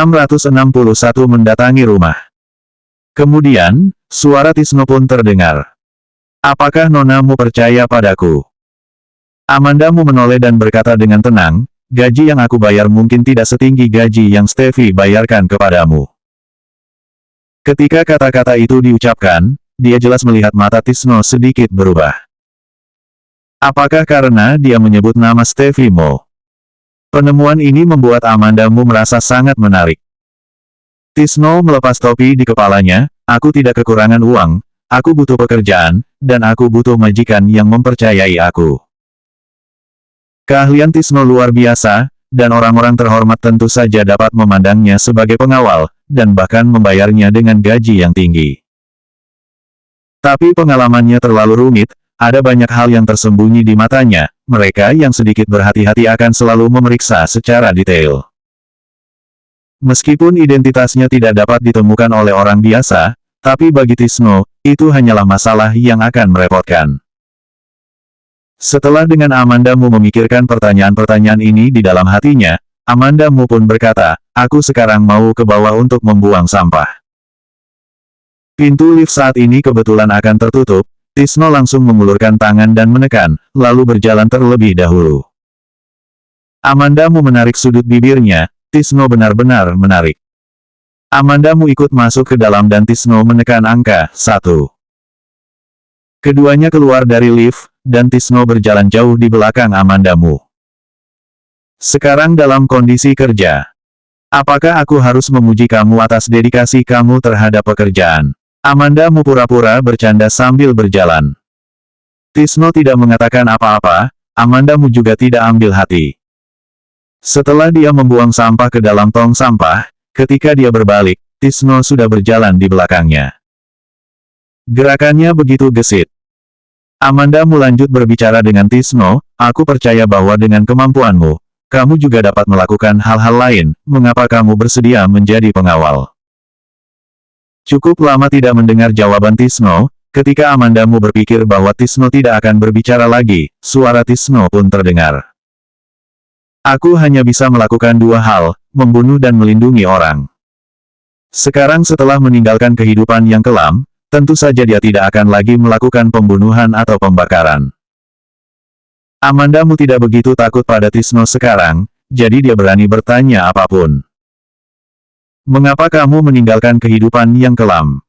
661 mendatangi rumah. Kemudian, suara Tisno pun terdengar. Apakah nonamu percaya padaku? Amandamu menoleh dan berkata dengan tenang, gaji yang aku bayar mungkin tidak setinggi gaji yang Steffi bayarkan kepadamu. Ketika kata-kata itu diucapkan, dia jelas melihat mata Tisno sedikit berubah. Apakah karena dia menyebut nama Steffi Mo? Penemuan ini membuat Amandamu merasa sangat menarik. Tisno melepas topi di kepalanya, aku tidak kekurangan uang, aku butuh pekerjaan, dan aku butuh majikan yang mempercayai aku. Keahlian Tisno luar biasa, dan orang-orang terhormat tentu saja dapat memandangnya sebagai pengawal, dan bahkan membayarnya dengan gaji yang tinggi. Tapi pengalamannya terlalu rumit, ada banyak hal yang tersembunyi di matanya, mereka yang sedikit berhati-hati akan selalu memeriksa secara detail. Meskipun identitasnya tidak dapat ditemukan oleh orang biasa, tapi bagi Tisno, itu hanyalah masalah yang akan merepotkan. Setelah dengan Amandamu memikirkan pertanyaan-pertanyaan ini di dalam hatinya, Amandamu pun berkata, aku sekarang mau ke bawah untuk membuang sampah. Pintu lift saat ini kebetulan akan tertutup, Tisno langsung mengulurkan tangan dan menekan, lalu berjalan terlebih dahulu. Amandamu menarik sudut bibirnya, Tisno benar-benar menarik. Amandamu ikut masuk ke dalam dan Tisno menekan angka 1. Keduanya keluar dari lift, dan Tisno berjalan jauh di belakang Amandamu. Sekarang dalam kondisi kerja. Apakah aku harus memuji kamu atas dedikasi kamu terhadap pekerjaan? Amandamu pura-pura bercanda sambil berjalan. Tisno tidak mengatakan apa-apa, Amandamu juga tidak ambil hati. Setelah dia membuang sampah ke dalam tong sampah, ketika dia berbalik, Tisno sudah berjalan di belakangnya. Gerakannya begitu gesit. Amandamu lanjut berbicara dengan Tisno, aku percaya bahwa dengan kemampuanmu, kamu juga dapat melakukan hal-hal lain, mengapa kamu bersedia menjadi pengawal? Cukup lama tidak mendengar jawaban Tisno, ketika Amandamu berpikir bahwa Tisno tidak akan berbicara lagi, suara Tisno pun terdengar. Aku hanya bisa melakukan dua hal, membunuh dan melindungi orang. Sekarang setelah meninggalkan kehidupan yang kelam, tentu saja dia tidak akan lagi melakukan pembunuhan atau pembakaran. Amandamu tidak begitu takut pada Tisno sekarang, jadi dia berani bertanya apapun. Mengapa kamu meninggalkan kehidupan yang kelam?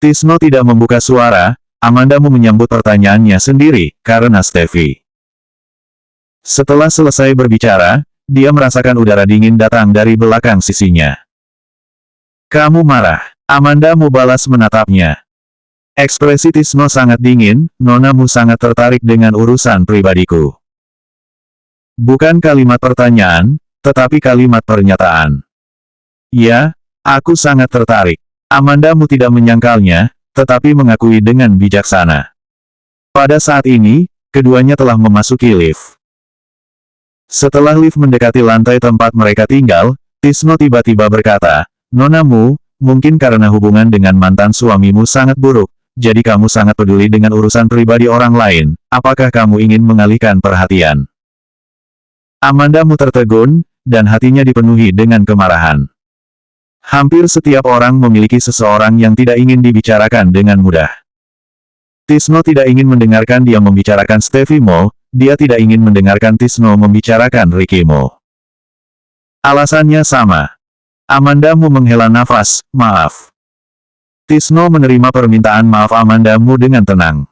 Tisno tidak membuka suara, Amandamu menyambut pertanyaannya sendiri, karena Steffi. Setelah selesai berbicara, dia merasakan udara dingin datang dari belakang sisinya. Kamu marah. Amandamu balas menatapnya. Ekspresi Tisno sangat dingin, nonamu sangat tertarik dengan urusan pribadiku. Bukan kalimat pertanyaan, tetapi kalimat pernyataan. Ya, aku sangat tertarik. Amandamu tidak menyangkalnya, tetapi mengakui dengan bijaksana. Pada saat ini, keduanya telah memasuki lift. Setelah lift mendekati lantai tempat mereka tinggal, Tisno tiba-tiba berkata, nonamu, mungkin karena hubungan dengan mantan suamimu sangat buruk, jadi kamu sangat peduli dengan urusan pribadi orang lain, apakah kamu ingin mengalihkan perhatian? Amandamu tertegun, dan hatinya dipenuhi dengan kemarahan. Hampir setiap orang memiliki seseorang yang tidak ingin dibicarakan dengan mudah. Tisno tidak ingin mendengarkan dia membicarakan Steffi Mo, dia tidak ingin mendengarkan Tisno membicarakan Ricky Mo. Alasannya sama. Amandamu menghela nafas, maaf. Tisno menerima permintaan maaf Amandamu dengan tenang.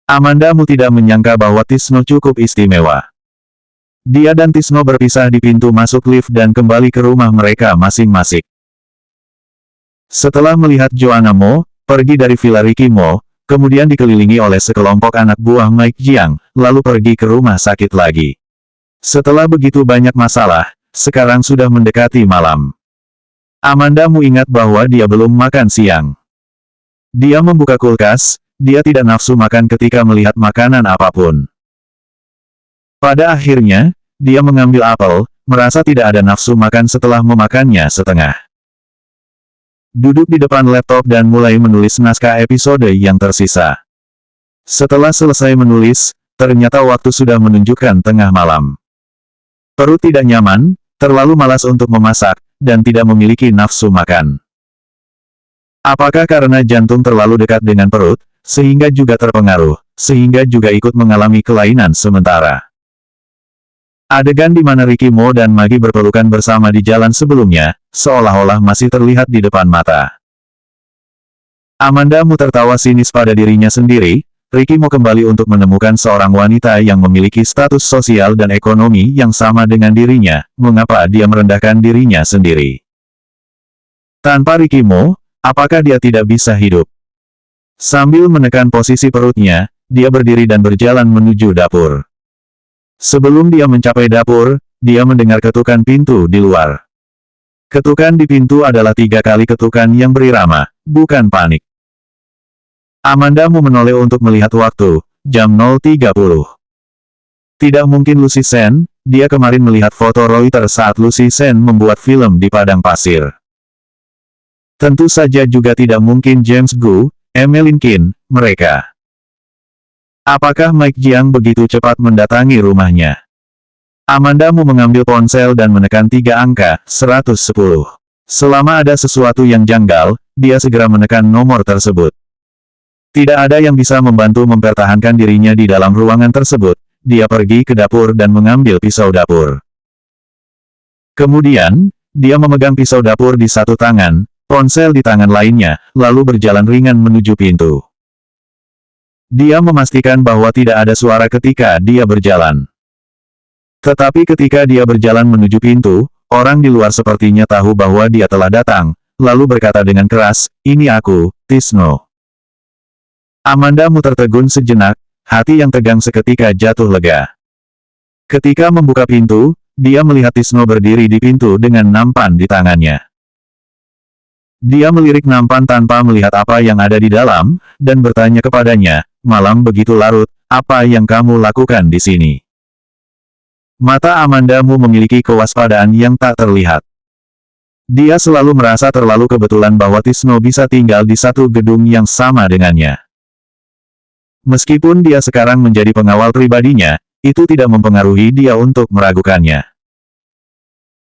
Amandamu tidak menyangka bahwa Tisno cukup istimewa. Dia dan Tisno berpisah di pintu masuk lift dan kembali ke rumah mereka masing-masing. Setelah melihat Joanna Mo pergi dari Villa Ricky Mo, kemudian dikelilingi oleh sekelompok anak buah Mike Jiang, lalu pergi ke rumah sakit lagi. Setelah begitu banyak masalah, sekarang sudah mendekati malam. Amandamu ingat bahwa dia belum makan siang. Dia membuka kulkas, dia tidak nafsu makan ketika melihat makanan apapun. Pada akhirnya, dia mengambil apel, merasa tidak ada nafsu makan setelah memakannya setengah. Duduk di depan laptop dan mulai menulis naskah episode yang tersisa. Setelah selesai menulis, ternyata waktu sudah menunjukkan tengah malam. Perut tidak nyaman, terlalu malas untuk memasak, dan tidak memiliki nafsu makan. Apakah karena jantung terlalu dekat dengan perut, sehingga juga terpengaruh, sehingga juga ikut mengalami kelainan sementara? Adegan di mana Ricky Mo dan Maggie berpelukan bersama di jalan sebelumnya, seolah-olah masih terlihat di depan mata. Amanda Mu tertawa sinis pada dirinya sendiri. Ricky Mo kembali untuk menemukan seorang wanita yang memiliki status sosial dan ekonomi yang sama dengan dirinya. Mengapa dia merendahkan dirinya sendiri? Tanpa Ricky Mo, apakah dia tidak bisa hidup? Sambil menekan posisi perutnya, dia berdiri dan berjalan menuju dapur. Sebelum dia mencapai dapur, dia mendengar ketukan pintu di luar. Ketukan di pintu adalah 3 kali ketukan yang berirama, bukan panik. Amanda Mu menoleh untuk melihat waktu, jam 0.30. Tidak mungkin Lucy Sen, dia kemarin melihat foto Reuters saat Lucy Sen membuat film di padang pasir. Tentu saja juga tidak mungkin James Gu, Emeline Kin, mereka. Apakah Mike Jiang begitu cepat mendatangi rumahnya? Amanda Mu mengambil ponsel dan menekan 3 angka, 110. Selama ada sesuatu yang janggal, dia segera menekan nomor tersebut. Tidak ada yang bisa membantu mempertahankan dirinya di dalam ruangan tersebut. Dia pergi ke dapur dan mengambil pisau dapur. Kemudian, dia memegang pisau dapur di satu tangan, ponsel di tangan lainnya, lalu berjalan ringan menuju pintu. Dia memastikan bahwa tidak ada suara ketika dia berjalan. Tetapi ketika dia berjalan menuju pintu, orang di luar sepertinya tahu bahwa dia telah datang, lalu berkata dengan keras, "Ini aku, Tisno." Amanda Mu tertegun sejenak, hati yang tegang seketika jatuh lega. Ketika membuka pintu, dia melihat Tisno berdiri di pintu dengan nampan di tangannya. Dia melirik nampan tanpa melihat apa yang ada di dalam, dan bertanya kepadanya, "Malam begitu larut, apa yang kamu lakukan di sini?" Mata Amanda Mu memiliki kewaspadaan yang tak terlihat. Dia selalu merasa terlalu kebetulan bahwa Tisno bisa tinggal di satu gedung yang sama dengannya. Meskipun dia sekarang menjadi pengawal pribadinya, itu tidak mempengaruhi dia untuk meragukannya.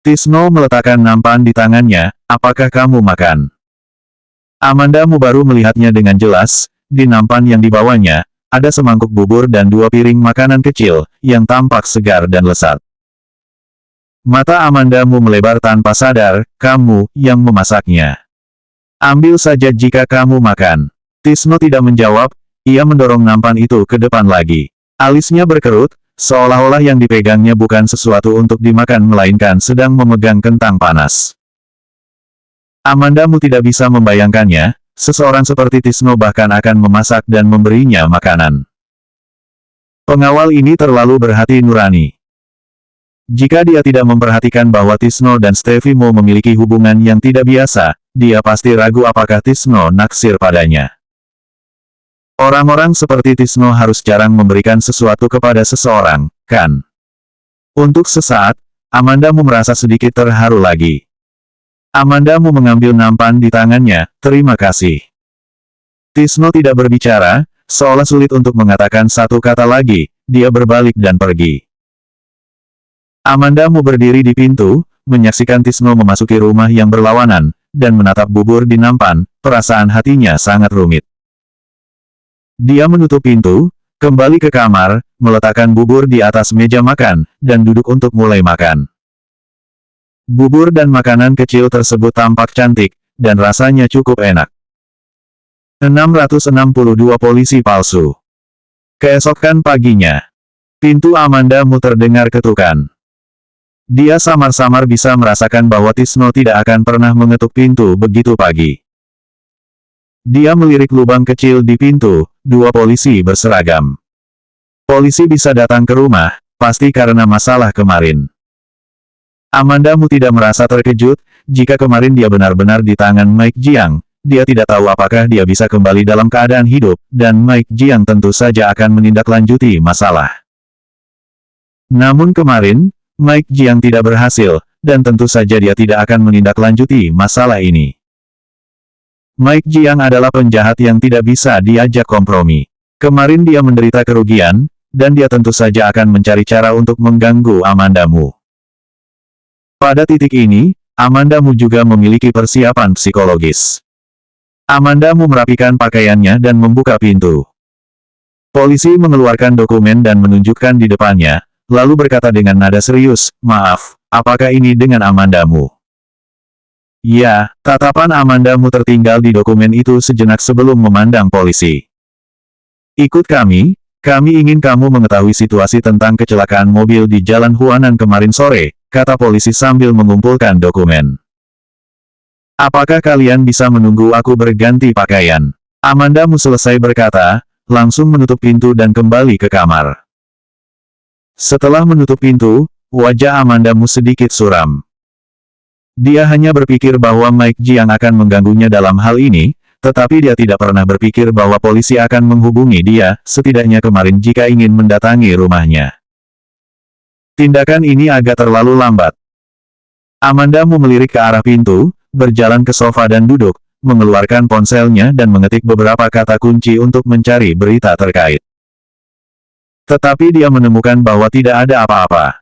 Tisno meletakkan nampan di tangannya, "Apakah kamu makan?" Amanda Mu baru melihatnya dengan jelas, di nampan yang dibawanya, ada semangkuk bubur dan 2 piring makanan kecil, yang tampak segar dan lezat. Mata Amanda Mu melebar tanpa sadar, "Kamu yang memasaknya. Ambil saja jika kamu makan." Tisno tidak menjawab. Ia mendorong nampan itu ke depan lagi. Alisnya berkerut, seolah-olah yang dipegangnya bukan sesuatu untuk dimakan melainkan sedang memegang kentang panas. Amanda Mu tidak bisa membayangkannya, seseorang seperti Tisno bahkan akan memasak dan memberinya makanan. Pengawal ini terlalu berhati nurani. Jika dia tidak memperhatikan bahwa Tisno dan Stevie Mo memiliki hubungan yang tidak biasa, dia pasti ragu apakah Tisno naksir padanya. Orang-orang seperti Tisno harus jarang memberikan sesuatu kepada seseorang, kan? Untuk sesaat, Amanda Mu merasa sedikit terharu lagi. Amanda Mu mengambil nampan di tangannya, "Terima kasih." Tisno tidak berbicara, seolah sulit untuk mengatakan satu kata lagi, dia berbalik dan pergi. Amanda Mu berdiri di pintu, menyaksikan Tisno memasuki rumah yang berlawanan, dan menatap bubur di nampan, perasaan hatinya sangat rumit. Dia menutup pintu, kembali ke kamar, meletakkan bubur di atas meja makan, dan duduk untuk mulai makan. Bubur dan makanan kecil tersebut tampak cantik, dan rasanya cukup enak. 662 polisi palsu. Keesokan paginya, pintu Amanda Mu terdengar ketukan. Dia samar-samar bisa merasakan bahwa Tisno tidak akan pernah mengetuk pintu begitu pagi. Dia melirik lubang kecil di pintu, 2 polisi berseragam. Polisi bisa datang ke rumah, pasti karena masalah kemarin. Amanda Mu tidak merasa terkejut, jika kemarin dia benar-benar di tangan Mike Jiang, dia tidak tahu apakah dia bisa kembali dalam keadaan hidup, dan Mike Jiang tentu saja akan menindaklanjuti masalah. Namun kemarin, Mike Jiang tidak berhasil, dan tentu saja dia tidak akan menindaklanjuti masalah ini. Mike Jiang adalah penjahat yang tidak bisa diajak kompromi. Kemarin dia menderita kerugian, dan dia tentu saja akan mencari cara untuk mengganggu Amanda Mu. Pada titik ini, Amandamu juga memiliki persiapan psikologis. Amandamu merapikan pakaiannya dan membuka pintu. Polisi mengeluarkan dokumen dan menunjukkan di depannya, lalu berkata dengan nada serius, "Maaf, apakah ini dengan Amandamu?" Ya, tatapan Amandamu tertinggal di dokumen itu sejenak sebelum memandang polisi. "Ikut kami ingin kamu mengetahui situasi tentang kecelakaan mobil di Jalan Huanan kemarin sore," kata polisi sambil mengumpulkan dokumen. "Apakah kalian bisa menunggu aku berganti pakaian?" Amandamu selesai berkata, langsung menutup pintu dan kembali ke kamar. Setelah menutup pintu, wajah Amandamu sedikit suram. Dia hanya berpikir bahwa Mike Jiang akan mengganggunya dalam hal ini, tetapi dia tidak pernah berpikir bahwa polisi akan menghubungi dia, setidaknya kemarin jika ingin mendatangi rumahnya. Tindakan ini agak terlalu lambat. Amandamu melirik ke arah pintu, berjalan ke sofa dan duduk, mengeluarkan ponselnya dan mengetik beberapa kata kunci untuk mencari berita terkait. Tetapi dia menemukan bahwa tidak ada apa-apa.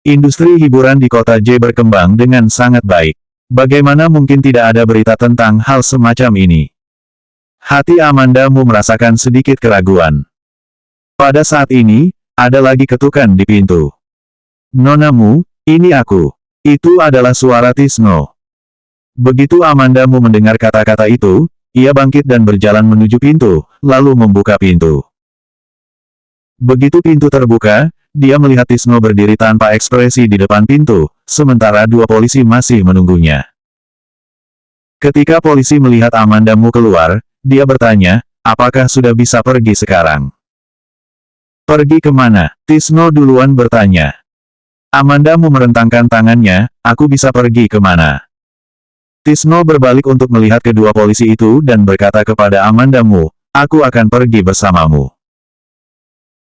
Industri hiburan di kota J berkembang dengan sangat baik. Bagaimana mungkin tidak ada berita tentang hal semacam ini? Hati Amandamu merasakan sedikit keraguan. Pada saat ini, ada lagi ketukan di pintu. "Nonamu, ini aku." Itu adalah suara Tisno. Begitu Amandamu mendengar kata-kata itu, ia bangkit dan berjalan menuju pintu, lalu membuka pintu. Begitu pintu terbuka, dia melihat Tisno berdiri tanpa ekspresi di depan pintu, sementara dua polisi masih menunggunya. Ketika polisi melihat Amandamu keluar, dia bertanya, "Apakah sudah bisa pergi sekarang?" "Pergi kemana?" Tisno duluan bertanya. Amandamu merentangkan tangannya, "Aku bisa pergi kemana?" Tisno berbalik untuk melihat kedua polisi itu dan berkata kepada Amandamu, "Aku akan pergi bersamamu."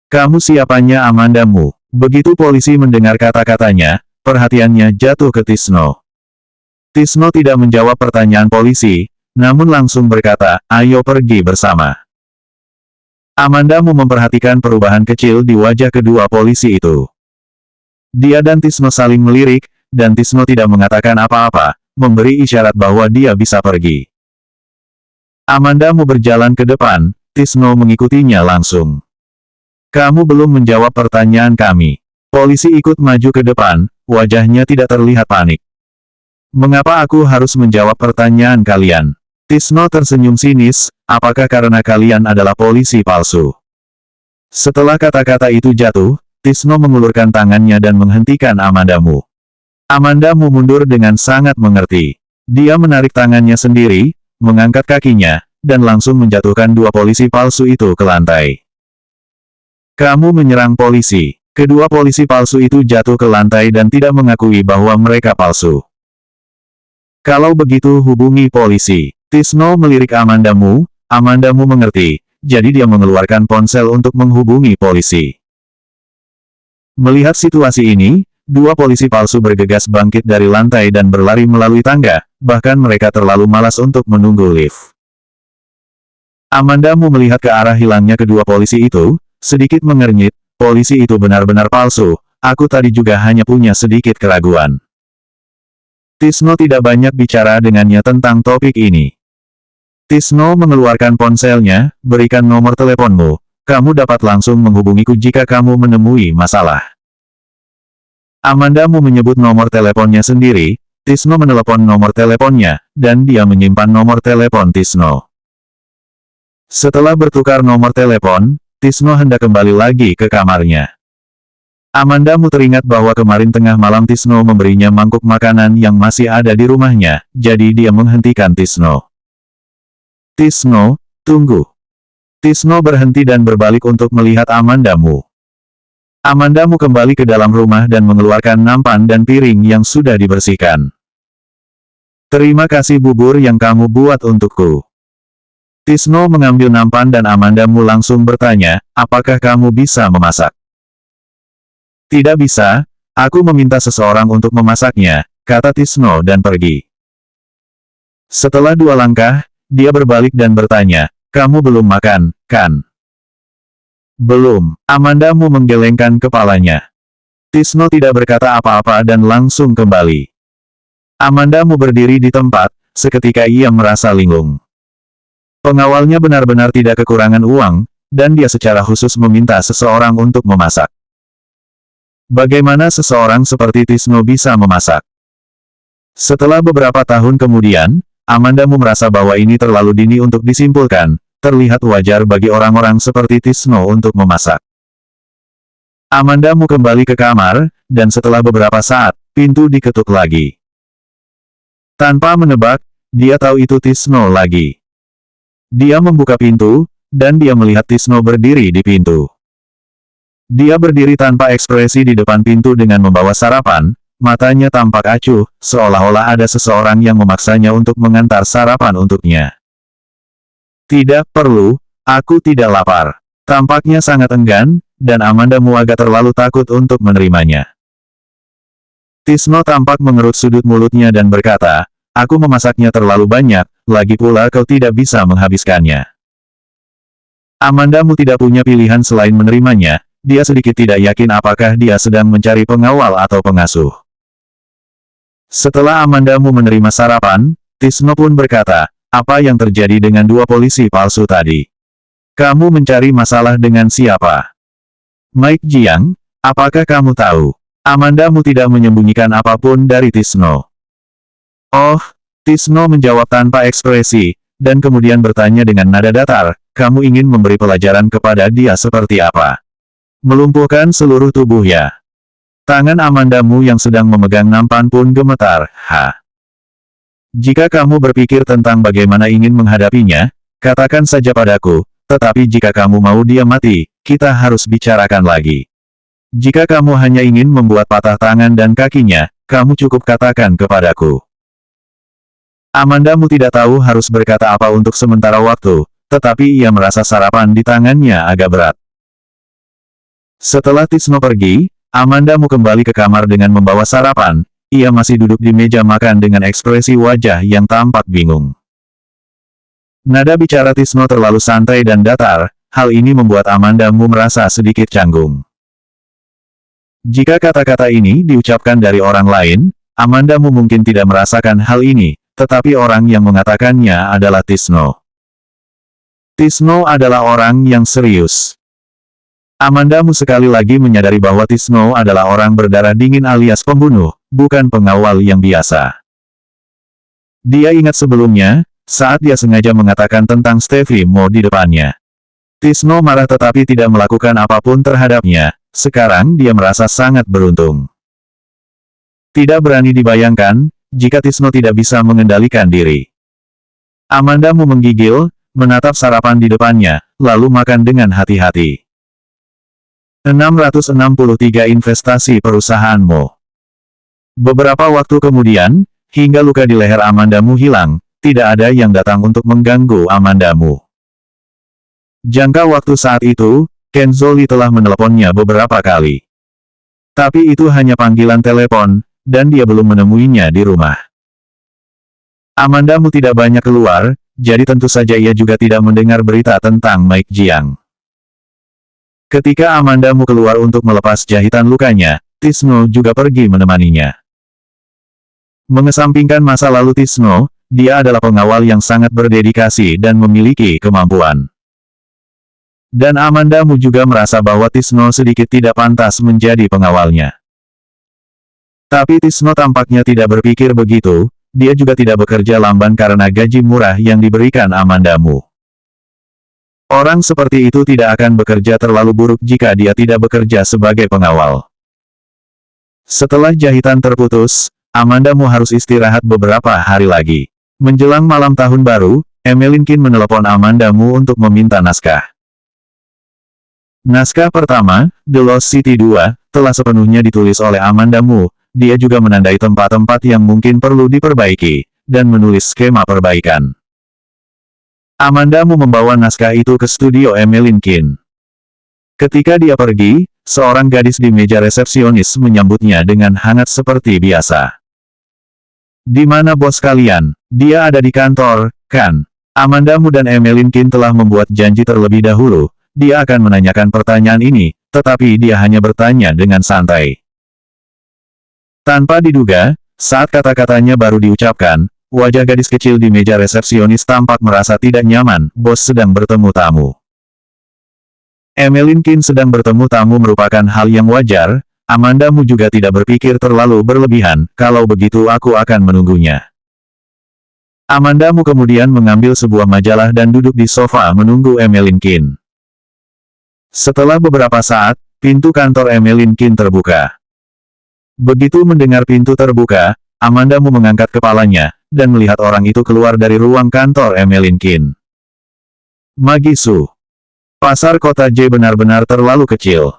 "Kamu siapanya Amandamu?" Begitu polisi mendengar kata-katanya, perhatiannya jatuh ke Tisno. Tisno tidak menjawab pertanyaan polisi, namun langsung berkata, "Ayo pergi bersama." Amandamu memperhatikan perubahan kecil di wajah kedua polisi itu. Dia dan Tisno saling melirik, dan Tisno tidak mengatakan apa-apa, memberi isyarat bahwa dia bisa pergi. Amandamu berjalan ke depan, Tisno mengikutinya langsung. "Kamu belum menjawab pertanyaan kami." Polisi ikut maju ke depan, wajahnya tidak terlihat panik. "Mengapa aku harus menjawab pertanyaan kalian?" Tisno tersenyum sinis, "Apakah karena kalian adalah polisi palsu?" Setelah kata-kata itu jatuh, Tisno mengulurkan tangannya dan menghentikan Amandamu. Amandamu mundur dengan sangat mengerti. Dia menarik tangannya sendiri, mengangkat kakinya, dan langsung menjatuhkan dua polisi palsu itu ke lantai. "Kamu menyerang polisi." Kedua polisi palsu itu jatuh ke lantai dan tidak mengakui bahwa mereka palsu. "Kalau begitu hubungi polisi." Tisno melirik Amandamu, Amandamu mengerti, jadi dia mengeluarkan ponsel untuk menghubungi polisi. Melihat situasi ini, dua polisi palsu bergegas bangkit dari lantai dan berlari melalui tangga, bahkan mereka terlalu malas untuk menunggu lift. Amandamu melihat ke arah hilangnya kedua polisi itu, sedikit mengernyit, "Polisi itu benar-benar palsu, aku tadi juga hanya punya sedikit keraguan." Tisno tidak banyak bicara dengannya tentang topik ini. Tisno mengeluarkan ponselnya, "Berikan nomor teleponmu, kamu dapat langsung menghubungiku jika kamu menemui masalah." Amandamu menyebut nomor teleponnya sendiri, Tisno menelepon nomor teleponnya, dan dia menyimpan nomor telepon Tisno. Setelah bertukar nomor telepon, Tisno hendak kembali lagi ke kamarnya. Amandamu teringat bahwa kemarin tengah malam Tisno memberinya mangkuk makanan yang masih ada di rumahnya, jadi dia menghentikan Tisno. "Tisno, tunggu." Tisno berhenti dan berbalik untuk melihat Amandamu. Amandamu kembali ke dalam rumah dan mengeluarkan nampan dan piring yang sudah dibersihkan. "Terima kasih bubur yang kamu buat untukku." Tisno mengambil nampan dan Amandamu langsung bertanya, "Apakah kamu bisa memasak?" "Tidak bisa, aku meminta seseorang untuk memasaknya," kata Tisno dan pergi. Setelah 2 langkah, dia berbalik dan bertanya, "Kamu belum makan, kan?" "Belum." Amandamu menggelengkan kepalanya. Tisno tidak berkata apa-apa dan langsung kembali. Amandamu berdiri di tempat, seketika ia merasa linglung. Pengawalnya benar-benar tidak kekurangan uang, dan dia secara khusus meminta seseorang untuk memasak. Bagaimana seseorang seperti Tisno bisa memasak? Setelah beberapa tahun kemudian, Amandamu merasa bahwa ini terlalu dini untuk disimpulkan, terlihat wajar bagi orang-orang seperti Tisno untuk memasak. Amandamu kembali ke kamar, dan setelah beberapa saat, pintu diketuk lagi. Tanpa menebak, dia tahu itu Tisno lagi. Dia membuka pintu, dan dia melihat Tisno berdiri di pintu. Dia berdiri tanpa ekspresi di depan pintu dengan membawa sarapan, matanya tampak acuh, seolah-olah ada seseorang yang memaksanya untuk mengantar sarapan untuknya. Tidak perlu, aku tidak lapar. Tampaknya sangat enggan, dan Amandamu agak terlalu takut untuk menerimanya. Tisno tampak mengerut sudut mulutnya dan berkata, aku memasaknya terlalu banyak, lagi pula kau tidak bisa menghabiskannya. Amandamu tidak punya pilihan selain menerimanya, dia sedikit tidak yakin apakah dia sedang mencari pengawal atau pengasuh. Setelah Amandamu menerima sarapan, Tisno pun berkata, apa yang terjadi dengan dua polisi palsu tadi? Kamu mencari masalah dengan siapa? Mike Jiang, apakah kamu tahu? Amandamu tidak menyembunyikan apapun dari Tisno. Oh, Tisno menjawab tanpa ekspresi, dan kemudian bertanya dengan nada datar, kamu ingin memberi pelajaran kepada dia seperti apa? Melumpuhkan seluruh tubuhnya. Tangan Amandamu yang sedang memegang nampan pun gemetar, Jika kamu berpikir tentang bagaimana ingin menghadapinya, katakan saja padaku, tetapi jika kamu mau dia mati, kita harus bicarakan lagi. Jika kamu hanya ingin membuat patah tangan dan kakinya, kamu cukup katakan kepadaku. Amandamu tidak tahu harus berkata apa untuk sementara waktu, tetapi ia merasa sarapan di tangannya agak berat. Setelah Tisno pergi, Amandamu kembali ke kamar dengan membawa sarapan, ia masih duduk di meja makan dengan ekspresi wajah yang tampak bingung. Nada bicara Tisno terlalu santai dan datar, hal ini membuat Amandamu merasa sedikit canggung. Jika kata-kata ini diucapkan dari orang lain, Amandamu mungkin tidak merasakan hal ini, tetapi orang yang mengatakannya adalah Tisno. Tisno adalah orang yang serius. Amandamu sekali lagi menyadari bahwa Tisno adalah orang berdarah dingin alias pembunuh, bukan pengawal yang biasa. Dia ingat sebelumnya, saat dia sengaja mengatakan tentang Stevie Mo di depannya. Tisno marah tetapi tidak melakukan apapun terhadapnya, sekarang dia merasa sangat beruntung. Tidak berani dibayangkan, jika Tisno tidak bisa mengendalikan diri. Amandamu menggigil, menatap sarapan di depannya, lalu makan dengan hati-hati. 663 investasi perusahaanmu. Beberapa waktu kemudian, hingga luka di leher Amandamu hilang, tidak ada yang datang untuk mengganggu Amandamu. Jangka waktu saat itu, Kenzo Lee telah meneleponnya beberapa kali. Tapi itu hanya panggilan telepon, dan dia belum menemuinya di rumah. Amandamu tidak banyak keluar, jadi tentu saja ia juga tidak mendengar berita tentang Mike Jiang. Ketika Amandamu keluar untuk melepas jahitan lukanya, Tisno juga pergi menemaninya. Mengesampingkan masa lalu Tisno, dia adalah pengawal yang sangat berdedikasi dan memiliki kemampuan. Dan Amandamu juga merasa bahwa Tisno sedikit tidak pantas menjadi pengawalnya. Tapi Tisno tampaknya tidak berpikir begitu, dia juga tidak bekerja lamban karena gaji murah yang diberikan Amandamu. Orang seperti itu tidak akan bekerja terlalu buruk jika dia tidak bekerja sebagai pengawal. Setelah jahitan terputus, Amandamu harus istirahat beberapa hari lagi. Menjelang malam tahun baru, Emeline Qin menelepon Amandamu untuk meminta naskah. Naskah pertama, The Lost City 2, telah sepenuhnya ditulis oleh Amandamu, dia juga menandai tempat-tempat yang mungkin perlu diperbaiki, dan menulis skema perbaikan. Amandamu membawa naskah itu ke studio Emeline Qin. Ketika dia pergi, seorang gadis di meja resepsionis menyambutnya dengan hangat seperti biasa. Di mana bos kalian? Dia ada di kantor, kan? Amandamu dan Emeline Qin telah membuat janji terlebih dahulu, dia akan menanyakan pertanyaan ini, tetapi dia hanya bertanya dengan santai. Tanpa diduga, Saat kata-katanya baru diucapkan, wajah gadis kecil di meja resepsionis tampak merasa tidak nyaman, bos sedang bertemu tamu. Emeline Kin sedang bertemu tamu merupakan hal yang wajar, Amandamu juga tidak berpikir terlalu berlebihan, kalau begitu aku akan menunggunya. Amandamu kemudian mengambil sebuah majalah dan duduk di sofa menunggu Emeline Kin. Setelah beberapa saat, pintu kantor Emeline Kin terbuka. Begitu mendengar pintu terbuka, Amandamu mengangkat kepalanya, dan melihat orang itu keluar dari ruang kantor Emeline Kin. Magisu. Pasar kota J benar-benar terlalu kecil.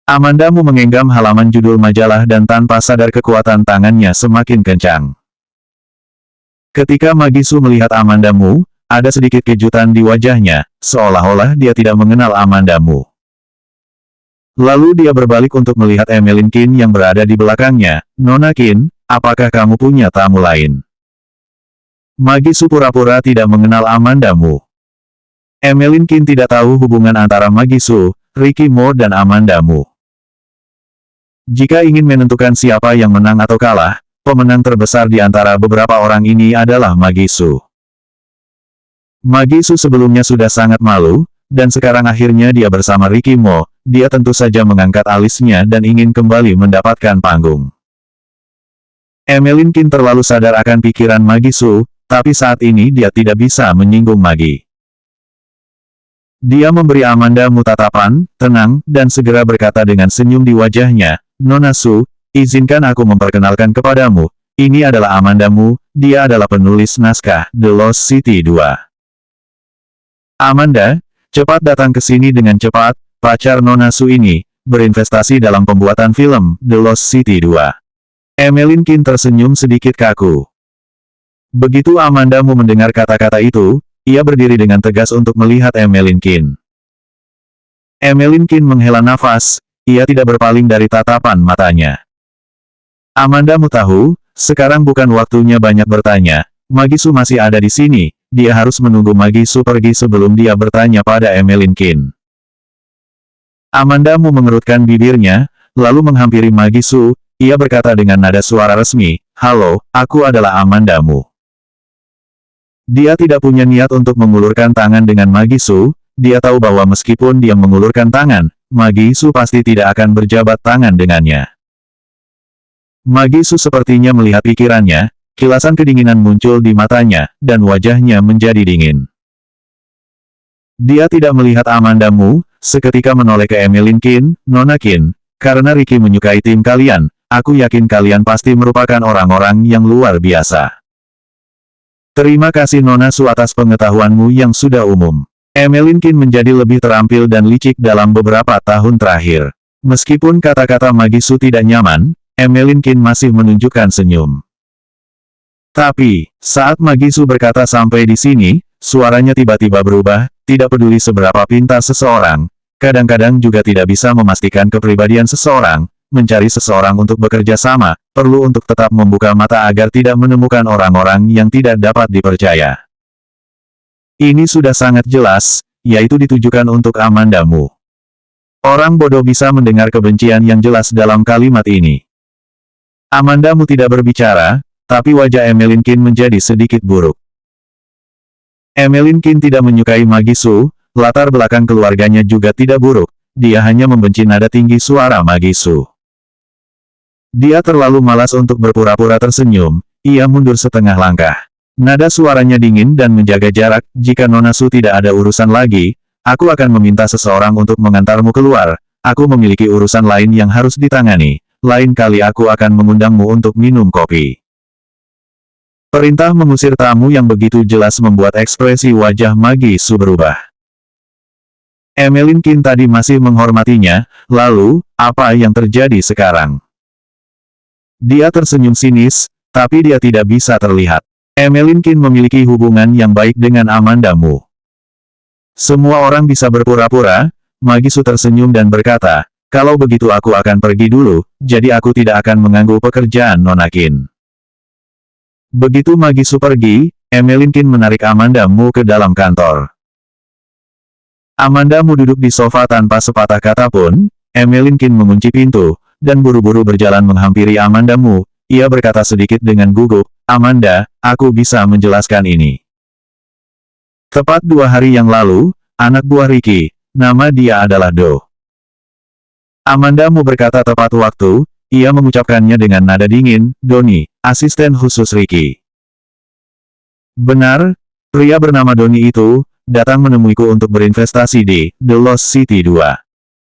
Amandamu mengenggam halaman judul majalah dan tanpa sadar kekuatan tangannya semakin kencang. Ketika Magisu melihat Amandamu, ada sedikit kejutan di wajahnya, seolah-olah dia tidak mengenal Amandamu. Lalu dia berbalik untuk melihat Emeline Kin yang berada di belakangnya. Nona Kin, apakah kamu punya tamu lain? Magisu pura-pura tidak mengenal Amandamu. Emeline Kin tidak tahu hubungan antara Magisu, Ricky Mo dan Amandamu. Jika ingin menentukan siapa yang menang atau kalah, pemenang terbesar di antara beberapa orang ini adalah Magisu. Magisu sebelumnya sudah sangat malu, dan sekarang akhirnya dia bersama Ricky Mo, dia tentu saja mengangkat alisnya dan ingin kembali mendapatkan panggung. Emeline Kin terlalu sadar akan pikiran Magisu, tapi saat ini dia tidak bisa menyinggung Magi. Dia memberi Amandamu tatapan, tenang, dan segera berkata dengan senyum di wajahnya, Nona Su, izinkan aku memperkenalkan kepadamu, ini adalah Amandamu, dia adalah penulis naskah The Lost City 2. Amanda, cepat datang ke sini dengan cepat, pacar Nona Su ini, berinvestasi dalam pembuatan film The Lost City 2. Emeline Kin tersenyum sedikit kaku. Begitu Amandamu mendengar kata-kata itu, ia berdiri dengan tegas untuk melihat Emeline Kin. Emeline Kin menghela nafas, ia tidak berpaling dari tatapan matanya. Amandamu tahu, sekarang bukan waktunya banyak bertanya, Magisu masih ada di sini, dia harus menunggu Magisu pergi sebelum dia bertanya pada Emeline Kin. Amandamu mengerutkan bibirnya, lalu menghampiri Magisu, ia berkata dengan nada suara resmi, Halo, aku adalah Amandamu. Dia tidak punya niat untuk mengulurkan tangan dengan Magisu, dia tahu bahwa meskipun dia mengulurkan tangan, Magisu pasti tidak akan berjabat tangan dengannya. Magisu sepertinya melihat pikirannya, kilasan kedinginan muncul di matanya, dan wajahnya menjadi dingin. Dia tidak melihat Amandamu, seketika menoleh ke Emeline Kin, Nona Kin, karena Ricky menyukai tim kalian, aku yakin kalian pasti merupakan orang-orang yang luar biasa. Terima kasih Nona Su atas pengetahuanmu yang sudah umum. Emeline Kin menjadi lebih terampil dan licik dalam beberapa tahun terakhir. Meskipun kata-kata Magisu tidak nyaman, Emeline Kin masih menunjukkan senyum. Tapi, saat Magisu berkata sampai di sini, suaranya tiba-tiba berubah, tidak peduli seberapa pintar seseorang, kadang-kadang juga tidak bisa memastikan kepribadian seseorang, mencari seseorang untuk bekerja sama, perlu untuk tetap membuka mata agar tidak menemukan orang-orang yang tidak dapat dipercaya. Ini sudah sangat jelas, yaitu ditujukan untuk Amandamu. Orang bodoh bisa mendengar kebencian yang jelas dalam kalimat ini. Amandamu tidak berbicara, tapi wajah Emeline Kin menjadi sedikit buruk. Emeline Kin tidak menyukai Magisu, latar belakang keluarganya juga tidak buruk, dia hanya membenci nada tinggi suara Magisu. Dia terlalu malas untuk berpura-pura tersenyum, ia mundur setengah langkah. Nada suaranya dingin dan menjaga jarak, jika Nona Su tidak ada urusan lagi, aku akan meminta seseorang untuk mengantarmu keluar, aku memiliki urusan lain yang harus ditangani, lain kali aku akan mengundangmu untuk minum kopi. Perintah mengusir tamu yang begitu jelas membuat ekspresi wajah Magisu berubah. Emeline Kin tadi masih menghormatinya, lalu, apa yang terjadi sekarang? Dia tersenyum sinis, tapi dia tidak bisa terlihat. Emeline Kin memiliki hubungan yang baik dengan Amandamu. Semua orang bisa berpura-pura, Magisu tersenyum dan berkata, kalau begitu aku akan pergi dulu, jadi aku tidak akan mengganggu pekerjaan Nona Kin. Begitu Magisu pergi, Emeline Kin menarik Amandamu ke dalam kantor. Amandamu duduk di sofa tanpa sepatah kata pun, Emeline Kin mengunci pintu, dan buru-buru berjalan menghampiri Amandamu, ia berkata sedikit dengan gugup, Amanda, aku bisa menjelaskan ini. Tepat 2 hari yang lalu, anak buah Ricky, nama dia adalah Do. Amanda Mu berkata tepat waktu, ia mengucapkannya dengan nada dingin, Donnie, asisten khusus Ricky. Benar, pria bernama Donnie itu, datang menemuiku untuk berinvestasi di The Lost City 2.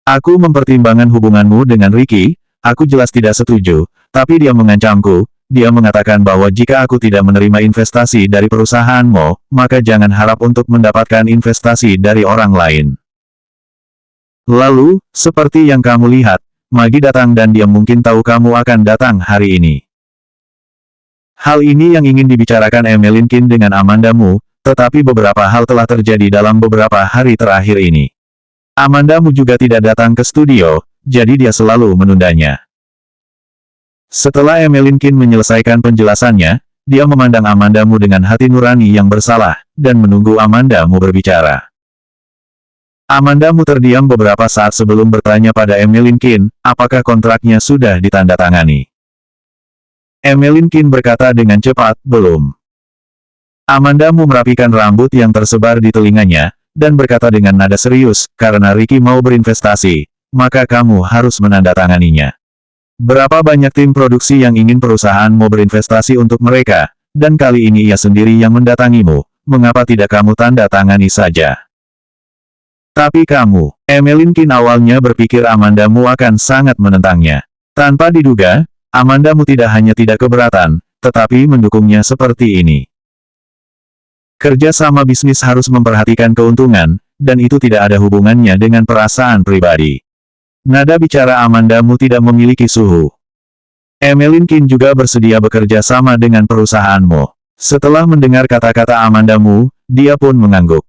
Aku mempertimbangkan hubunganmu dengan Ricky, aku jelas tidak setuju, tapi dia mengancamku, dia mengatakan bahwa jika aku tidak menerima investasi dari perusahaanmu, maka jangan harap untuk mendapatkan investasi dari orang lain. Lalu, seperti yang kamu lihat, Maggie datang dan dia mungkin tahu kamu akan datang hari ini. Hal ini yang ingin dibicarakan Emmeline Kin dengan Amanda Mu, tetapi beberapa hal telah terjadi dalam beberapa hari terakhir ini. Amanda Mu juga tidak datang ke studio, jadi dia selalu menundanya. Setelah Emmeline Kin menyelesaikan penjelasannya, dia memandang Amanda Mu dengan hati nurani yang bersalah, dan menunggu Amanda Mu berbicara. Amanda Mu terdiam beberapa saat sebelum bertanya pada Emmeline Kin, apakah kontraknya sudah ditandatangani. Emmeline Kin berkata dengan cepat, belum. Amanda Mu merapikan rambut yang tersebar di telinganya, dan berkata dengan nada serius, karena Ricky mau berinvestasi, maka kamu harus menandatanganinya. Berapa banyak tim produksi yang ingin perusahaan mau berinvestasi untuk mereka, dan kali ini ia sendiri yang mendatangimu, mengapa tidak kamu tanda tangani saja? Tapi kamu, Emmeline Kin awalnya berpikir Amanda Mu akan sangat menentangnya. Tanpa diduga, Amanda Mu tidak hanya tidak keberatan, tetapi mendukungnya seperti ini. Kerja sama bisnis harus memperhatikan keuntungan, dan itu tidak ada hubungannya dengan perasaan pribadi. Nada bicara Amanda Mu tidak memiliki suhu. Emmeline Kin juga bersedia bekerja sama dengan perusahaanmu. Setelah mendengar kata-kata Amanda Mu, dia pun mengangguk.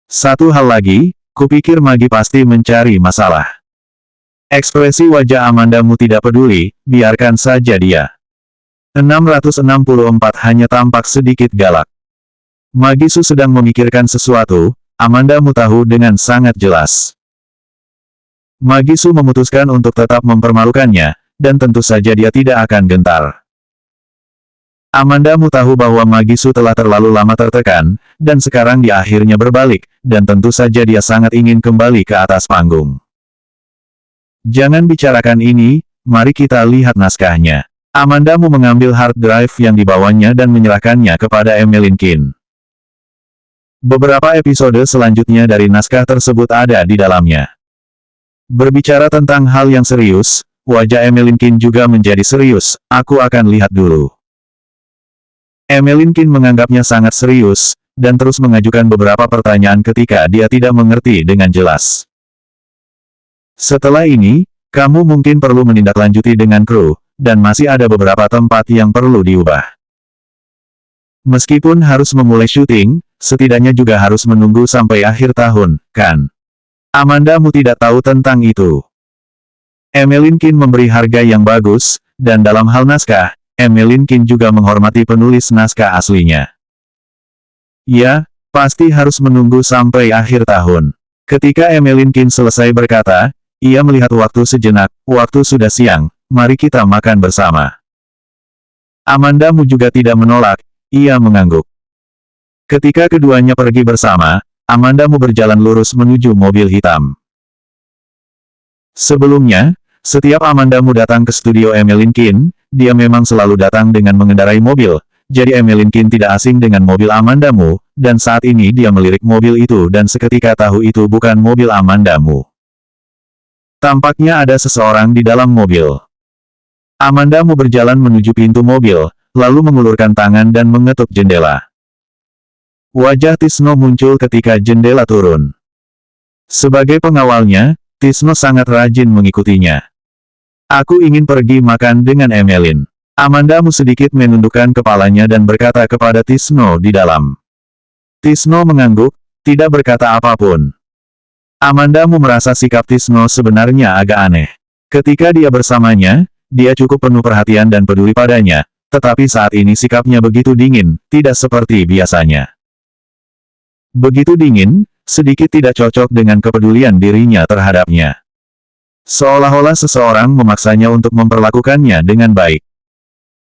Satu hal lagi, kupikir Maggie pasti mencari masalah. Ekspresi wajah Amanda Mu tidak peduli, biarkan saja dia. 664 hanya tampak sedikit galak. Maggie Su sedang memikirkan sesuatu, Amanda Mu tahu dengan sangat jelas. Maggie Su memutuskan untuk tetap mempermalukannya, dan tentu saja dia tidak akan gentar. Amanda Mu tahu bahwa Maggie Su telah terlalu lama tertekan, dan sekarang dia akhirnya berbalik, dan tentu saja dia sangat ingin kembali ke atas panggung. Jangan bicarakan ini, mari kita lihat naskahnya. Amanda Mu mengambil hard drive yang dibawanya dan menyerahkannya kepada Emmeline Kin. Beberapa episode selanjutnya dari naskah tersebut ada di dalamnya. Berbicara tentang hal yang serius, wajah Emmeline Kin juga menjadi serius, aku akan lihat dulu. Emmeline Kin menganggapnya sangat serius, dan terus mengajukan beberapa pertanyaan ketika dia tidak mengerti dengan jelas. Setelah ini, kamu mungkin perlu menindaklanjuti dengan kru, dan masih ada beberapa tempat yang perlu diubah. Meskipun harus memulai syuting, setidaknya juga harus menunggu sampai akhir tahun, kan? Amanda Mu tidak tahu tentang itu. Emmeline Kin memberi harga yang bagus, dan dalam hal naskah, Emmeline Kin juga menghormati penulis naskah aslinya. Ya, pasti harus menunggu sampai akhir tahun. Ketika Emmeline Kin selesai berkata, ia melihat waktu sejenak, waktu sudah siang, mari kita makan bersama. Amanda Mu juga tidak menolak, ia mengangguk. Ketika keduanya pergi bersama, Amanda Mu berjalan lurus menuju mobil hitam. Sebelumnya, setiap Amanda Mu datang ke studio Emmeline Kin, dia memang selalu datang dengan mengendarai mobil, jadi Emmeline Kin tidak asing dengan mobil Amanda Mu, dan saat ini dia melirik mobil itu dan seketika tahu itu bukan mobil Amanda Mu. Tampaknya ada seseorang di dalam mobil. Amanda Mu berjalan menuju pintu mobil, lalu mengulurkan tangan dan mengetuk jendela. Wajah Tisno muncul ketika jendela turun. Sebagai pengawalnya, Tisno sangat rajin mengikutinya. Aku ingin pergi makan dengan Emmeline. Amanda Mu sedikit menundukkan kepalanya dan berkata kepada Tisno di dalam. Tisno mengangguk, tidak berkata apapun. Amanda Mu merasa sikap Tisno sebenarnya agak aneh. Ketika dia bersamanya, dia cukup penuh perhatian dan peduli padanya, tetapi saat ini sikapnya begitu dingin, tidak seperti biasanya. Begitu dingin, sedikit tidak cocok dengan kepedulian dirinya terhadapnya. Seolah-olah seseorang memaksanya untuk memperlakukannya dengan baik.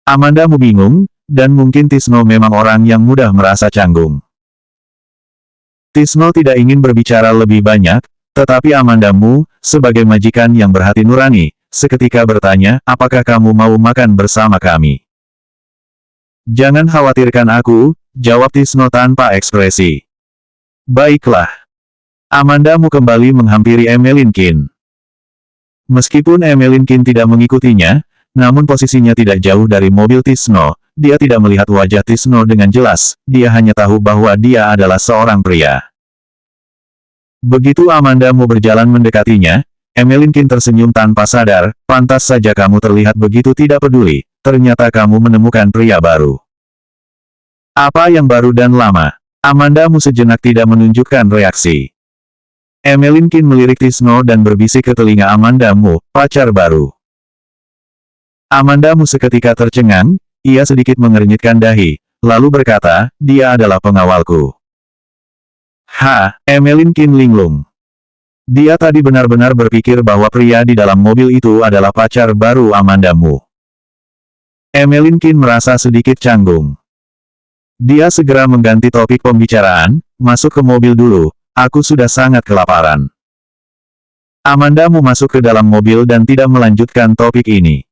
Amandamu bingung, dan mungkin Tisno memang orang yang mudah merasa canggung. Tisno tidak ingin berbicara lebih banyak, tetapi Amandamu, sebagai majikan yang berhati nurani, seketika bertanya, apakah kamu mau makan bersama kami? Jangan khawatirkan aku, jawab Tisno tanpa ekspresi. Baiklah. Amandamu kembali menghampiri Emelinkin. Meskipun Emelinkin tidak mengikutinya, namun posisinya tidak jauh dari mobil Tisno, dia tidak melihat wajah Tisno dengan jelas, dia hanya tahu bahwa dia adalah seorang pria. Begitu Amandamu berjalan mendekatinya, Emelinkin tersenyum tanpa sadar, pantas saja kamu terlihat begitu tidak peduli, ternyata kamu menemukan pria baru. Apa yang baru dan lama? Amandamu sejenak tidak menunjukkan reaksi. Emelinkin melirik Tisno dan berbisik ke telinga Amandamu, pacar baru. Amandamu seketika tercengang, ia sedikit mengernyitkan dahi, lalu berkata, dia adalah pengawalku. Emelinkin linglung. Dia tadi benar-benar berpikir bahwa pria di dalam mobil itu adalah pacar baru Amandamu. Emelinkin merasa sedikit canggung. Dia segera mengganti topik pembicaraan, masuk ke mobil dulu, aku sudah sangat kelaparan. Amandamu masuk ke dalam mobil dan tidak melanjutkan topik ini.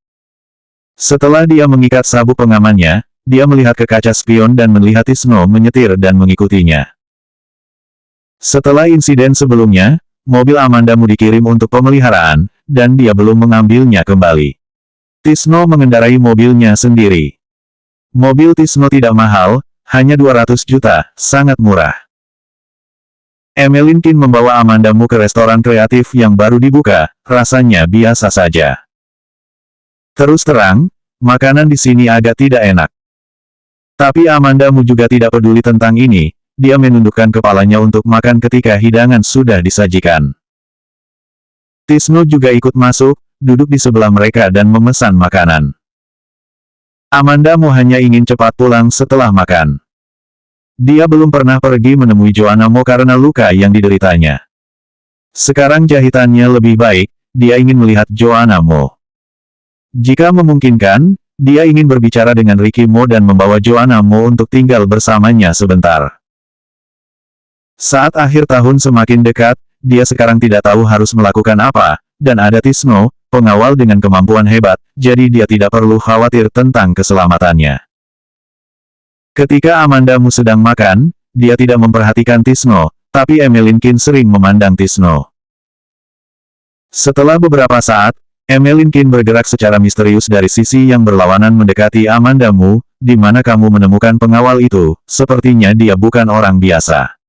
Setelah dia mengikat sabuk pengamannya, dia melihat ke kaca spion dan melihat Tisno menyetir dan mengikutinya. Setelah insiden sebelumnya, mobil Amandamu dikirim untuk pemeliharaan, dan dia belum mengambilnya kembali. Tisno mengendarai mobilnya sendiri. Mobil Tisno tidak mahal, hanya 200 juta, sangat murah. Emelinkin membawa Amandamu ke restoran kreatif yang baru dibuka, rasanya biasa saja. Terus terang, makanan di sini agak tidak enak. Tapi Amandamu juga tidak peduli tentang ini, dia menundukkan kepalanya untuk makan ketika hidangan sudah disajikan. Tisno juga ikut masuk, duduk di sebelah mereka dan memesan makanan. Amandamu hanya ingin cepat pulang setelah makan. Dia belum pernah pergi menemui Joanna Mo karena luka yang dideritanya. Sekarang jahitannya lebih baik, dia ingin melihat Joanna Mo. Jika memungkinkan, dia ingin berbicara dengan Ricky Mo dan membawa Joanna Mo untuk tinggal bersamanya sebentar. Saat akhir tahun semakin dekat, dia sekarang tidak tahu harus melakukan apa, dan ada Tisno, pengawal dengan kemampuan hebat, jadi dia tidak perlu khawatir tentang keselamatannya. Ketika Amandamu sedang makan, dia tidak memperhatikan Tisno, tapi Emelinkin sering memandang Tisno. Setelah beberapa saat, Emelinkin bergerak secara misterius dari sisi yang berlawanan mendekati Amandamu, di mana kamu menemukan pengawal itu, sepertinya dia bukan orang biasa.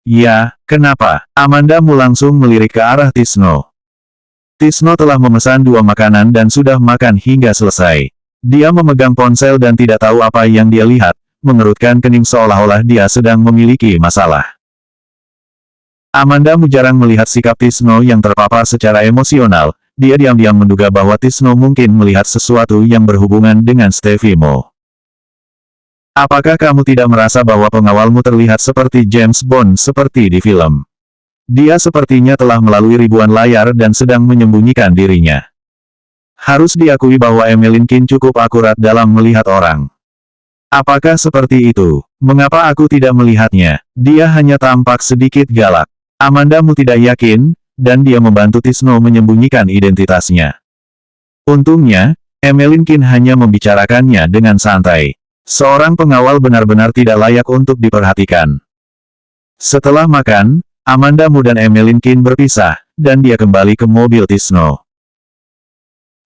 Ya, kenapa? Amandamu langsung melirik ke arah Tisno. Tisno telah memesan 2 makanan dan sudah makan hingga selesai. Dia memegang ponsel dan tidak tahu apa yang dia lihat, mengerutkan kening seolah-olah dia sedang memiliki masalah. Amandamu jarang melihat sikap Tisno yang terpapar secara emosional, dia diam-diam menduga bahwa Tisno mungkin melihat sesuatu yang berhubungan dengan Stevie Mo. Apakah kamu tidak merasa bahwa pengawalmu terlihat seperti James Bond seperti di film? Dia sepertinya telah melalui ribuan layar dan sedang menyembunyikan dirinya. Harus diakui bahwa Emelinkin cukup akurat dalam melihat orang. Apakah seperti itu? Mengapa aku tidak melihatnya? Dia hanya tampak sedikit galak. Amandamu tidak yakin, dan dia membantu Tisno menyembunyikan identitasnya. Untungnya, Emelinkin hanya membicarakannya dengan santai. Seorang pengawal benar-benar tidak layak untuk diperhatikan. Setelah makan, Amandamu dan Emelinkin berpisah, dan dia kembali ke mobil Tisno.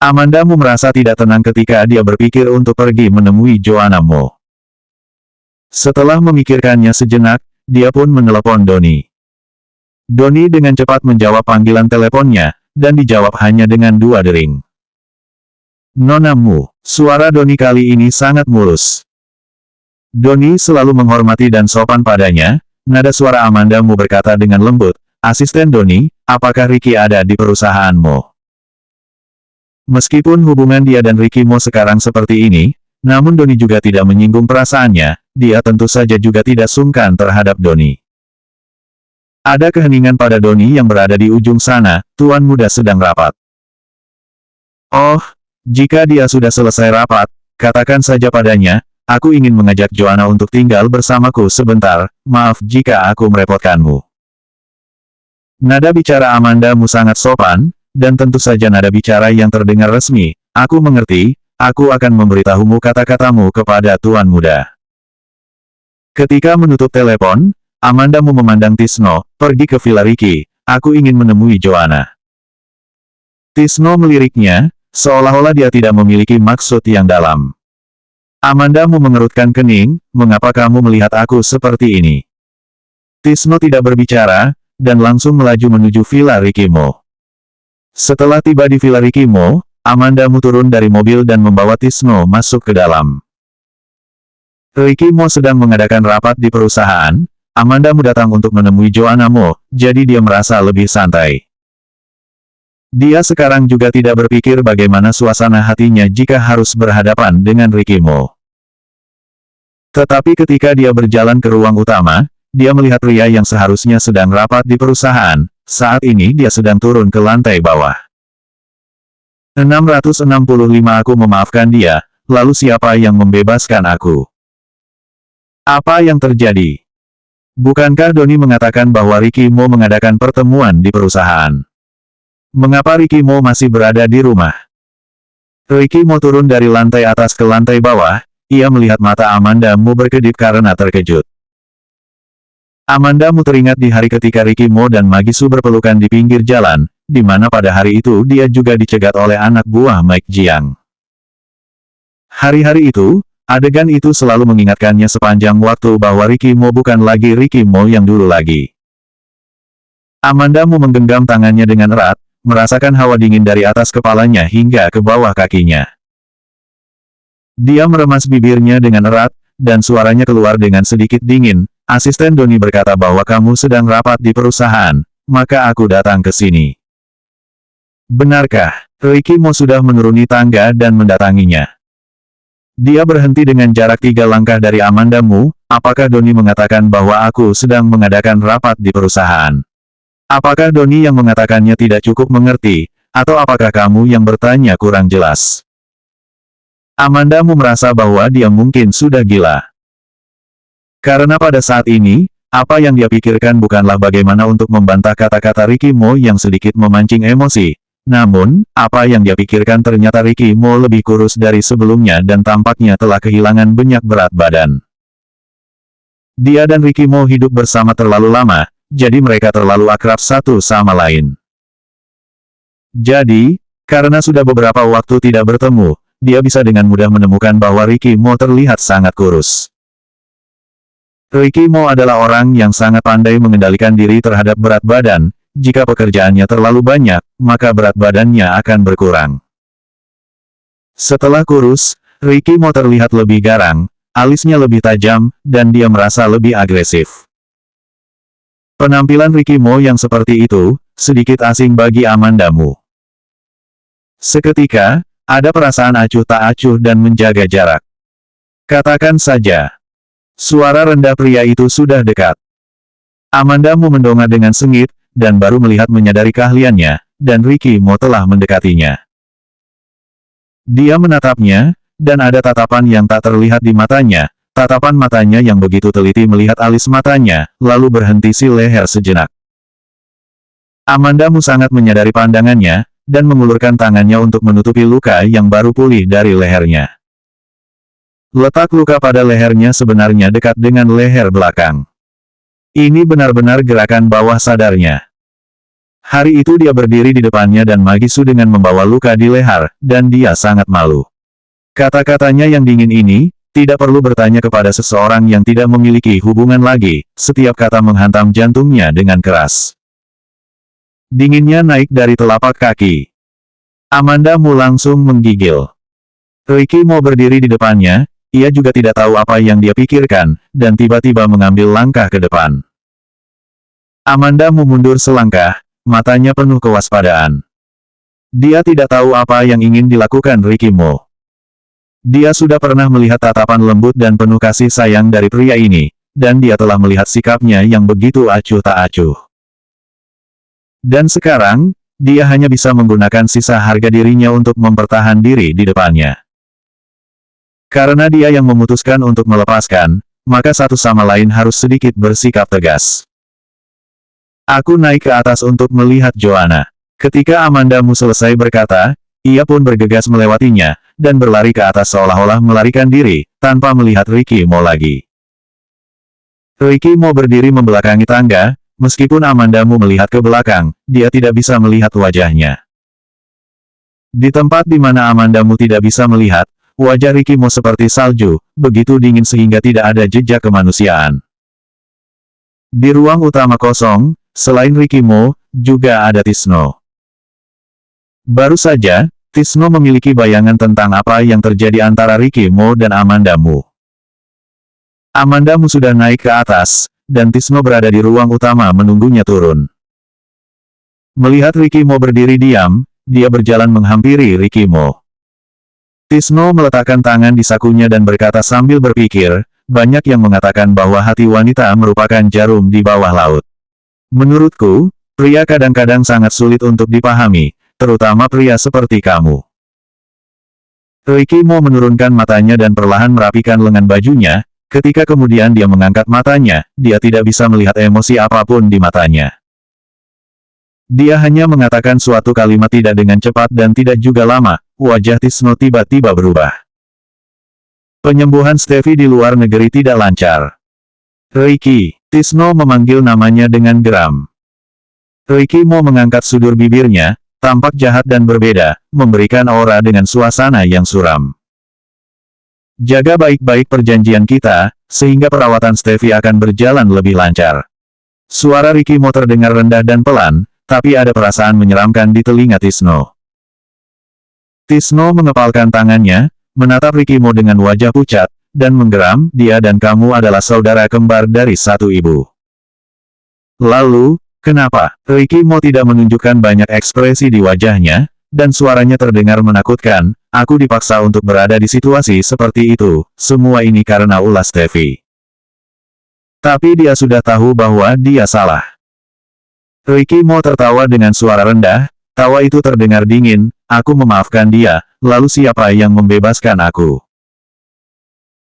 Amandamu merasa tidak tenang ketika dia berpikir untuk pergi menemui Joanna Mo. Setelah memikirkannya sejenak, dia pun menelepon Doni. Doni dengan cepat menjawab panggilan teleponnya, dan dijawab hanya dengan 2 dering. Nona Mu, suara Doni kali ini sangat mulus. Doni selalu menghormati dan sopan padanya, nada suara Amandamu berkata dengan lembut, asisten Doni, apakah Ricky ada di perusahaanmu? Meskipun hubungan dia dan Ricky Mo sekarang seperti ini, namun Doni juga tidak menyinggung perasaannya, dia tentu saja juga tidak sungkan terhadap Doni. Ada keheningan pada Doni yang berada di ujung sana, Tuan Muda sedang rapat. Oh, jika dia sudah selesai rapat, katakan saja padanya, aku ingin mengajak Joanna untuk tinggal bersamaku sebentar, maaf jika aku merepotkanmu. Nada bicara Amandamu sangat sopan, dan tentu saja nada bicara yang terdengar resmi. Aku mengerti, aku akan memberitahumu kata-katamu kepada Tuan Muda. Ketika menutup telepon, Amandamu memandang Tisno, pergi ke Villa Ricky, aku ingin menemui Joanna. Tisno meliriknya, seolah-olah dia tidak memiliki maksud yang dalam. Amandamu mengerutkan kening, mengapa kamu melihat aku seperti ini? Tisno tidak berbicara, dan langsung melaju menuju Villa Ricky Mo. Setelah tiba di Villa Ricky Mo, Amandamu turun dari mobil dan membawa Tisno masuk ke dalam. Ricky Mo sedang mengadakan rapat di perusahaan, Amandamu datang untuk menemui Joanna Mo, jadi dia merasa lebih santai. Dia sekarang juga tidak berpikir bagaimana suasana hatinya jika harus berhadapan dengan Ricky Mo. Tetapi ketika dia berjalan ke ruang utama, dia melihat pria yang seharusnya sedang rapat di perusahaan, saat ini dia sedang turun ke lantai bawah. 665 Aku memaafkan dia, lalu siapa yang membebaskan aku? Apa yang terjadi? Bukankah Donnie mengatakan bahwa Ricky Mo mengadakan pertemuan di perusahaan? Mengapa Ricky Mo masih berada di rumah? Ricky Mo turun dari lantai atas ke lantai bawah, ia melihat mata Amandamu berkedip karena terkejut. Amandamu teringat di hari ketika Ricky Mo dan Magisu berpelukan di pinggir jalan, di mana pada hari itu dia juga dicegat oleh anak buah Mike Jiang. Hari-hari itu, adegan itu selalu mengingatkannya sepanjang waktu bahwa Ricky Mo bukan lagi Ricky Mo yang dulu lagi. Amandamu menggenggam tangannya dengan erat, merasakan hawa dingin dari atas kepalanya hingga ke bawah kakinya. Dia meremas bibirnya dengan erat, dan suaranya keluar dengan sedikit dingin. Asisten Donnie berkata bahwa kamu sedang rapat di perusahaan, maka aku datang ke sini. Benarkah? Ricky Mo sudah menuruni tangga dan mendatanginya. Dia berhenti dengan jarak 3 langkah dari Amandamu. Apakah Donnie mengatakan bahwa aku sedang mengadakan rapat di perusahaan? Apakah Donnie yang mengatakannya tidak cukup mengerti, atau apakah kamu yang bertanya kurang jelas? Amandamu merasa bahwa dia mungkin sudah gila. Karena pada saat ini, apa yang dia pikirkan bukanlah bagaimana untuk membantah kata-kata Ricky Mo yang sedikit memancing emosi. Namun, apa yang dia pikirkan ternyata Ricky Mo lebih kurus dari sebelumnya dan tampaknya telah kehilangan banyak berat badan. Dia dan Ricky Mo hidup bersama terlalu lama, jadi mereka terlalu akrab satu sama lain. Jadi, karena sudah beberapa waktu tidak bertemu, dia bisa dengan mudah menemukan bahwa Ricky Mo terlihat sangat kurus. Ricky Mo adalah orang yang sangat pandai mengendalikan diri terhadap berat badan. Jika pekerjaannya terlalu banyak, maka berat badannya akan berkurang. Setelah kurus, Ricky Mo terlihat lebih garang, alisnya lebih tajam, dan dia merasa lebih agresif. Penampilan Ricky Mo yang seperti itu, sedikit asing bagi Amandamu. Seketika, ada perasaan acuh tak acuh dan menjaga jarak. Katakan saja. Suara rendah pria itu sudah dekat. Amandamu mendongak dengan sengit, dan baru melihat menyadari keahliannya, dan Ricky Mo telah mendekatinya. Dia menatapnya, dan ada tatapan yang tak terlihat di matanya, tatapan matanya yang begitu teliti melihat alis matanya, lalu berhenti di leher sejenak. Amandamu sangat menyadari pandangannya, dan mengulurkan tangannya untuk menutupi luka yang baru pulih dari lehernya. Letak luka pada lehernya sebenarnya dekat dengan leher belakang. Ini benar-benar gerakan bawah sadarnya. Hari itu dia berdiri di depannya dan Magisu dengan membawa luka di leher, dan dia sangat malu. Kata-katanya yang dingin ini, tidak perlu bertanya kepada seseorang yang tidak memiliki hubungan lagi, setiap kata menghantam jantungnya dengan keras. Dinginnya naik dari telapak kaki. Amandamu langsung menggigil. Ricky Mo berdiri di depannya, ia juga tidak tahu apa yang dia pikirkan, dan tiba-tiba mengambil langkah ke depan. Amandamu mundur selangkah, matanya penuh kewaspadaan. Dia tidak tahu apa yang ingin dilakukan Ricky Mo. Dia sudah pernah melihat tatapan lembut dan penuh kasih sayang dari pria ini, dan dia telah melihat sikapnya yang begitu acuh tak acuh. Dan sekarang, dia hanya bisa menggunakan sisa harga dirinya untuk mempertahan diri di depannya. Karena dia yang memutuskan untuk melepaskan, maka satu sama lain harus sedikit bersikap tegas. Aku naik ke atas untuk melihat Joanna. Ketika Amandamu selesai berkata, ia pun bergegas melewatinya, dan berlari ke atas seolah-olah melarikan diri, tanpa melihat Ricky Mo lagi. Ricky Mo berdiri membelakangi tangga, meskipun Amandamu melihat ke belakang, dia tidak bisa melihat wajahnya. Di tempat di mana Amandamu tidak bisa melihat, wajah Ricky Mo seperti salju, begitu dingin sehingga tidak ada jejak kemanusiaan. Di ruang utama kosong, selain Ricky Mo, juga ada Tisno. Baru saja, Tisno memiliki bayangan tentang apa yang terjadi antara Ricky Mo dan Amandamu. Amandamu sudah naik ke atas, dan Tisno berada di ruang utama menunggunya turun. Melihat Ricky Mo berdiri diam, dia berjalan menghampiri Ricky Mo. Tisno meletakkan tangan di sakunya dan berkata sambil berpikir, banyak yang mengatakan bahwa hati wanita merupakan jarum di bawah laut. Menurutku, pria kadang-kadang sangat sulit untuk dipahami, terutama pria seperti kamu. Ricky Mo menurunkan matanya dan perlahan merapikan lengan bajunya, ketika kemudian dia mengangkat matanya, dia tidak bisa melihat emosi apapun di matanya. Dia hanya mengatakan suatu kalimat tidak dengan cepat dan tidak juga lama, wajah Tisno tiba-tiba berubah. Penyembuhan Steffi di luar negeri tidak lancar. Ricky, Tisno memanggil namanya dengan geram. Ricky Mo mengangkat sudur bibirnya, tampak jahat dan berbeda, memberikan aura dengan suasana yang suram. Jaga baik-baik perjanjian kita, sehingga perawatan Steffi akan berjalan lebih lancar. Suara Ricky Mo terdengar rendah dan pelan, tapi ada perasaan menyeramkan di telinga Tisno. Tisno mengepalkan tangannya, menatap Ricky Mo dengan wajah pucat, dan menggeram, dia dan kamu adalah saudara kembar dari satu ibu. Lalu, kenapa? Ricky Mo tidak menunjukkan banyak ekspresi di wajahnya, dan suaranya terdengar menakutkan, aku dipaksa untuk berada di situasi seperti itu, semua ini karena ulah Steffi. Tapi dia sudah tahu bahwa dia salah. Ricky Mo tertawa dengan suara rendah, tawa itu terdengar dingin, aku memaafkan dia, lalu siapa yang membebaskan aku?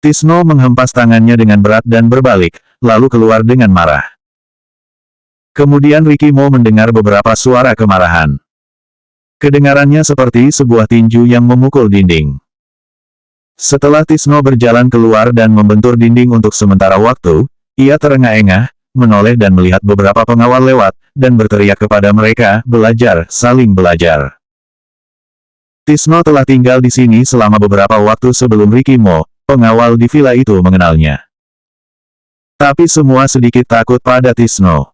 Tisno menghempas tangannya dengan berat dan berbalik, lalu keluar dengan marah. Kemudian Ricky Mo mendengar beberapa suara kemarahan. Kedengarannya seperti sebuah tinju yang memukul dinding. Setelah Tisno berjalan keluar dan membentur dinding untuk sementara waktu, ia terengah-engah, menoleh dan melihat beberapa pengawal lewat, dan berteriak kepada mereka, belajar, saling belajar. Tisno telah tinggal di sini selama beberapa waktu sebelum Ricky Mo, pengawal di villa itu mengenalnya. Tapi semua sedikit takut pada Tisno.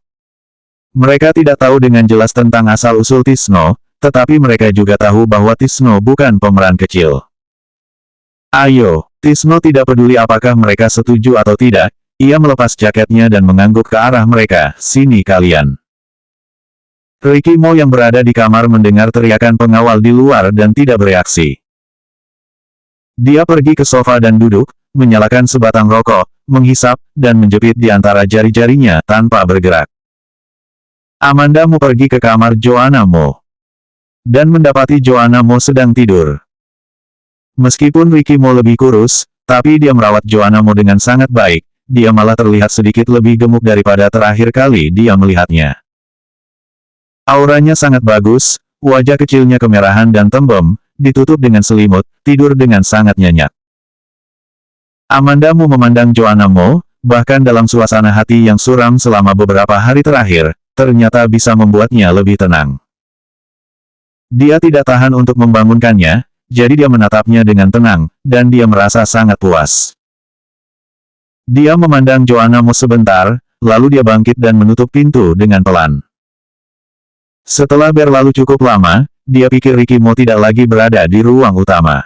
Mereka tidak tahu dengan jelas tentang asal-usul Tisno, tetapi mereka juga tahu bahwa Tisno bukan pemeran kecil. Ayo, Tisno tidak peduli apakah mereka setuju atau tidak, ia melepas jaketnya dan mengangguk ke arah mereka, sini kalian. Ricky Mo yang berada di kamar mendengar teriakan pengawal di luar dan tidak bereaksi. Dia pergi ke sofa dan duduk, menyalakan sebatang rokok, menghisap, dan menjepit di antara jari-jarinya tanpa bergerak. Amandamu pergi ke kamar Joanna Mo. Dan mendapati Joanna Mo sedang tidur. Meskipun Ricky Mo lebih kurus, tapi dia merawat Joanna Mo dengan sangat baik, dia malah terlihat sedikit lebih gemuk daripada terakhir kali dia melihatnya. Auranya sangat bagus, wajah kecilnya kemerahan dan tembem, ditutup dengan selimut, tidur dengan sangat nyenyak. Amandamu memandang Joanna Mo, bahkan dalam suasana hati yang suram selama beberapa hari terakhir, ternyata bisa membuatnya lebih tenang. Dia tidak tahan untuk membangunkannya, jadi dia menatapnya dengan tenang, dan dia merasa sangat puas. Dia memandang Joanna Mo sebentar, lalu dia bangkit dan menutup pintu dengan pelan. Setelah berlalu cukup lama, dia pikir Ricky Mo tidak lagi berada di ruang utama.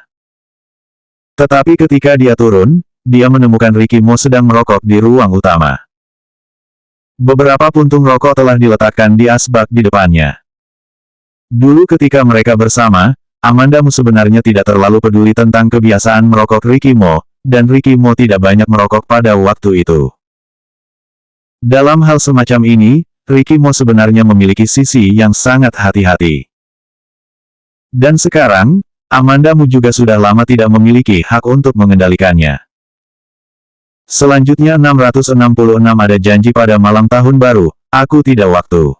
Tetapi ketika dia turun, dia menemukan Ricky Mo sedang merokok di ruang utama. Beberapa puntung rokok telah diletakkan di asbak di depannya. Dulu ketika mereka bersama, Amandamu sebenarnya tidak terlalu peduli tentang kebiasaan merokok Ricky Mo, dan Ricky Mo tidak banyak merokok pada waktu itu. Dalam hal semacam ini, Ricky Mo sebenarnya memiliki sisi yang sangat hati-hati. Dan sekarang, Amandamu juga sudah lama tidak memiliki hak untuk mengendalikannya. Selanjutnya 666 ada janji pada malam tahun baru, aku tidak waktu.